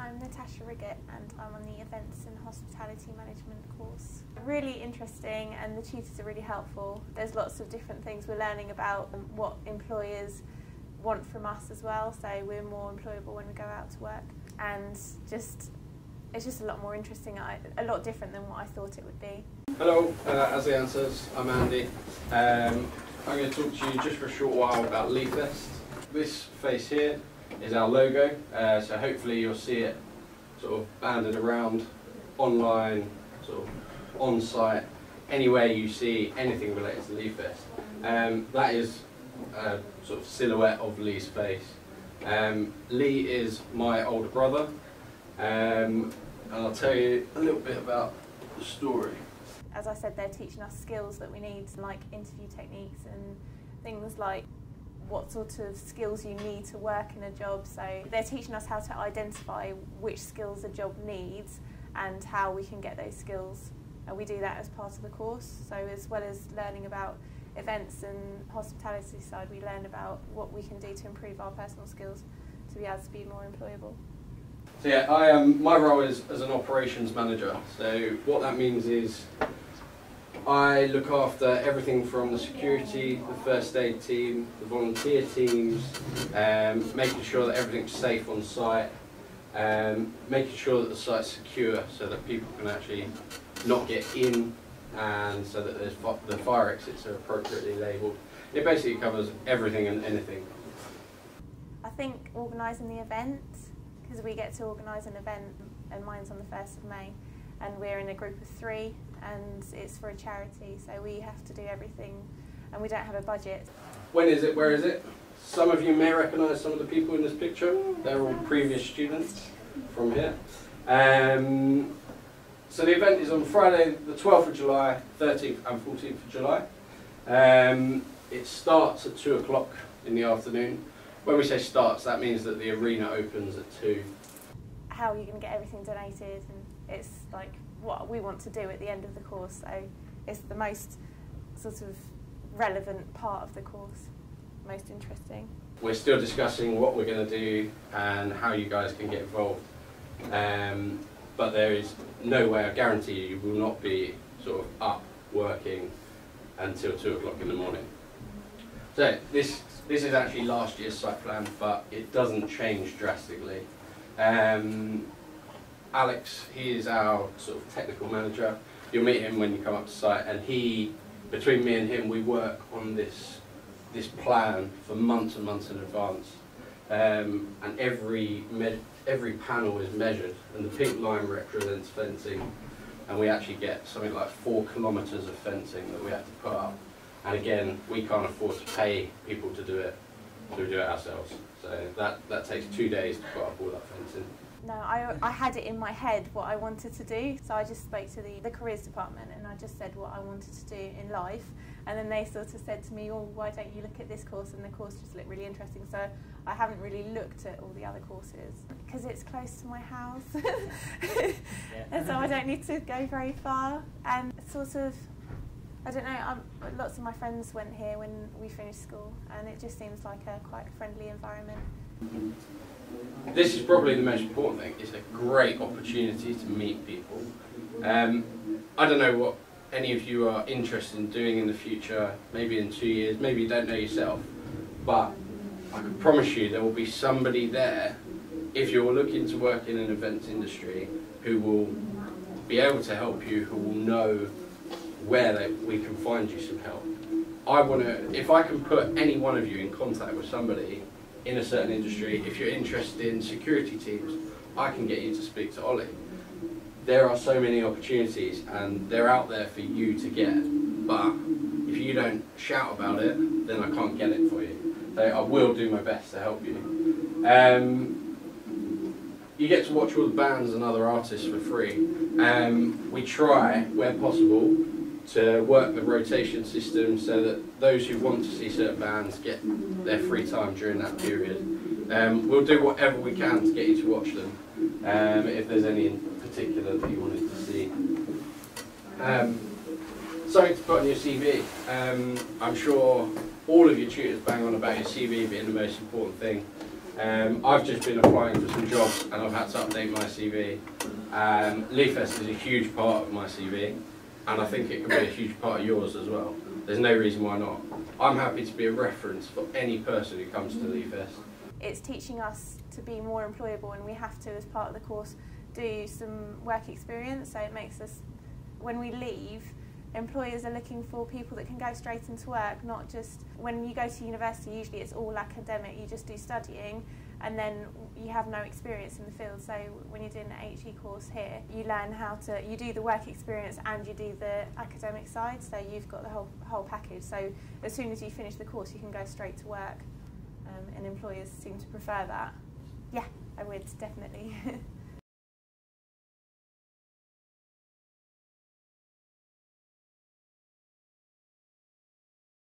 I'm Natasha Riggett and I'm on the Events and Hospitality Management course. Really interesting, and the tutors are really helpful. There's lots of different things we're learning about what employers want from us as well, so we're more employable when we go out to work, and it's just a lot more interesting, a lot different than what I thought it would be. Hello, as the answers, I'm Andy. I'm going to talk to you just for a short while about LeeFest. This face here is our logo, so hopefully you'll see it sort of banded around online, sort of on site, anywhere you see anything related to LeeFest. That is a sort of silhouette of Lee's face. Lee is my older brother, and I'll tell you a little bit about the story. As I said, they're teaching us skills that we need, like interview techniques and things like what sort of skills you need to work in a job. So they're teaching us how to identify which skills a job needs and how we can get those skills. And we do that as part of the course. So as well as learning about events and hospitality side, we learn about what we can do to improve our personal skills to be able to be more employable. So yeah, my role is as an operations manager. So what that means is I look after everything from the security, the first aid team, the volunteer teams, making sure that everything's safe on site, making sure that the site's secure so that people can actually not get in, and so that the fire exits are appropriately labelled. It basically covers everything and anything. I think organising the event, because we get to organise an event, and mine's on the 1st of May, and we're in a group of 3, and it's for a charity, so we have to do everything, and we don't have a budget. When is it? Where is it? Some of you may recognise some of the people in this picture. They're all previous students from here. So the event is on Friday the 12th of July, 13th and 14th of July. It starts at 2 o'clock in the afternoon. When we say starts, that means that the arena opens at 2. How are you going to get everything donated? And it's like what we want to do at the end of the course, so it's the most sort of relevant part of the course, most interesting. We're still discussing what we're going to do and how you guys can get involved, but there is no way, I guarantee you will not be sort of up working until 2 o'clock in the morning. So this is actually last year's site plan, but it doesn't change drastically. Alex, he is our sort of technical manager. You'll meet him when you come up to site, and between me and him, we work on this plan for months and months in advance. And every panel is measured, and the pink line represents fencing, and we actually get something like 4 kilometres of fencing that we have to put up. And again, we can't afford to pay people to do it, so we do it ourselves. So that takes 2 days to put up all that fencing. No, I had it in my head what I wanted to do, so I just spoke to the careers department and I just said what I wanted to do in life, and then they sort of said to me, oh, why don't you look at this course, and the course just looked really interesting, so I haven't really looked at all the other courses because it's close to my house and so I don't need to go very far, and sort of, I don't know, lots of my friends went here when we finished school, and it just seems like a quite friendly environment. This is probably the most important thing. It's a great opportunity to meet people. I don't know what any of you are interested in doing in the future, maybe in 2 years, maybe you don't know yourself, but I can promise you there will be somebody there, if you're looking to work in an events industry, who will be able to help you, who will know where we can find you some help. If I can put any one of you in contact with somebody in a certain industry, if you're interested in security teams, I can get you to speak to Ollie. There are so many opportunities and they're out there for you to get, but if you don't shout about it, then I can't get it for you. So I will do my best to help you. You get to watch all the bands and other artists for free. We try, where possible, to work the rotation system so that those who want to see certain bands get their free time during that period. We'll do whatever we can to get you to watch them, if there's any in particular that you wanted to see. Something to put on your CV. I'm sure all of your tutors bang on about your CV being the most important thing. I've just been applying for some jobs and I've had to update my CV. Leafest is a huge part of my CV, and I think it can be a huge part of yours as well. There's no reason why not. I'm happy to be a reference for any person who comes to Leafest. It's teaching us to be more employable, and we have to, as part of the course, do some work experience, so it makes us, when we leave, employers are looking for people that can go straight into work, not just when you go to university, usually it's all academic, you just do studying and then you have no experience in the field. So when you're doing the HE course here, you learn how to, you do the work experience and you do the academic side, so you've got the whole package. So as soon as you finish the course, you can go straight to work, and employers seem to prefer that. Yeah, I would, definitely.